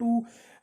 2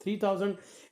3000،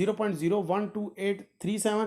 0.012837،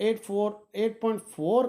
8.4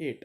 8۔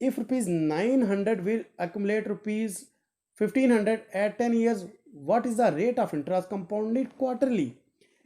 if rupees 900 will accumulate rupees 1500 at 10 years, what is the rate of interest compounded quarterly؟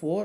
4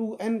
2n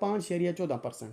5.14%.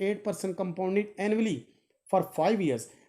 8% compounded annually for 5 years.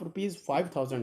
₹5,000.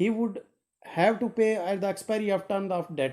he would have to pay at the expiry of term of debt.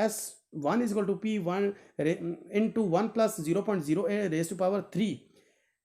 S1 = P1 into 1 plus 0.08 raised to power 3.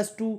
S2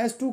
S2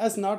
S0 -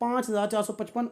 5,455